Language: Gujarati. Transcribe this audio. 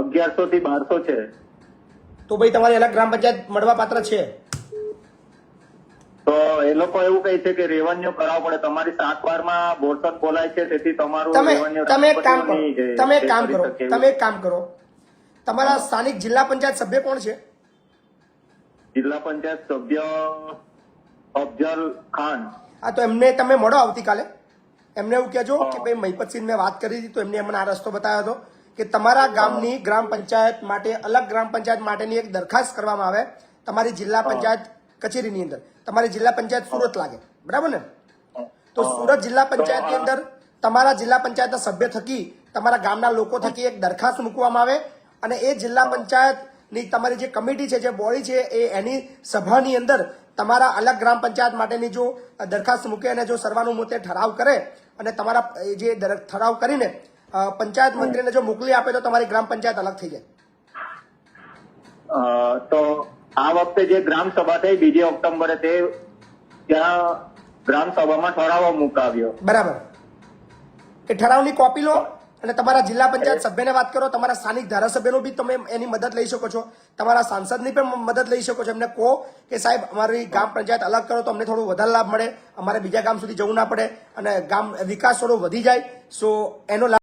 1100 થી 1200 છે. તો ભાઈ તમારી અલગ ગ્રામ પંચાયત મળવા પાત્ર છે. તો એ લોકો એવું કહે છે કે રેવન્યુ કરાવવું પડે. તમારી 7/12 માં બોરસદ બોલાય છે, તેથી તમારું રેવન્યુ તમે એક કામ કરો તમારા સ્થાનિક જિલ્લા પંચાયત સભ્ય કોણ છે? જિલ્લા પંચાયત સભ્ય અફજલ ખાન. હા, તો એમને તમે મળો આવતીકાલે. એમને એવું કહેજો કે ભાઈ મહિપતસિંહ મેં વાત કરી હતી, તો એમને મને આ રસ્તો બતાવ્યો હતો કે તમારા ગામની ગ્રામ પંચાયત માટે અલગ ગ્રામ પંચાયત માટેની એક દરખાસ્ત કરવામાં આવે તમારી જિલ્લા પંચાયત કચેરીની અંદર. તમારી જિલ્લા પંચાયત સુરત લાગે, બરાબર ને? તો સુરત જિલ્લા પંચાયતની અંદર તમારા જિલ્લા પંચાયતના સભ્ય થકી તમારા ગામના લોકો થકી એક દરખાસ્ત મૂકવામાં આવે અને એ જિલ્લા પંચાયતની તમારી જે કમિટી છે, જે બોડી છે, એની સભાની અંદર તમારા અલગ ગ્રામ પંચાયત માટેની જો દરખાસ્ત મૂકે અને જો સર્વાનુમતે ઠરાવ કરે અને તમારા જે ઠરાવ કરીને પંચાયત મંત્રીને જો મોકલી આપે તો તમારી ગ્રામ પંચાયત અલગ થઈ જાય. તો આ વખતે જે ગ્રામ સભા થઈ 2 ઓક્ટોબરે, તે ત્યાં ગ્રામ સભામાં ઠરાવ મુકાવ્યો. બરાબર. એ ઠરાવની કોપી લો અને તમારા જિલ્લા પંચાયત સભ્યને વાત કરો. તમારા સ્થાનિક ધારાસભ્યનો બી તમે એની મદદ લઈ શકો છો. તમારા સાંસદની પણ મદદ લઈ શકો છો. એમને કહો કે સાહેબ અમારી ગ્રામ પંચાયત અલગ કરો તો અમને થોડું વધારે લાભ મળે, અમારે બીજા ગામ સુધી જવું ના પડે અને ગામ વિકાસ થોડો વધી જાય. સો એનો લાભ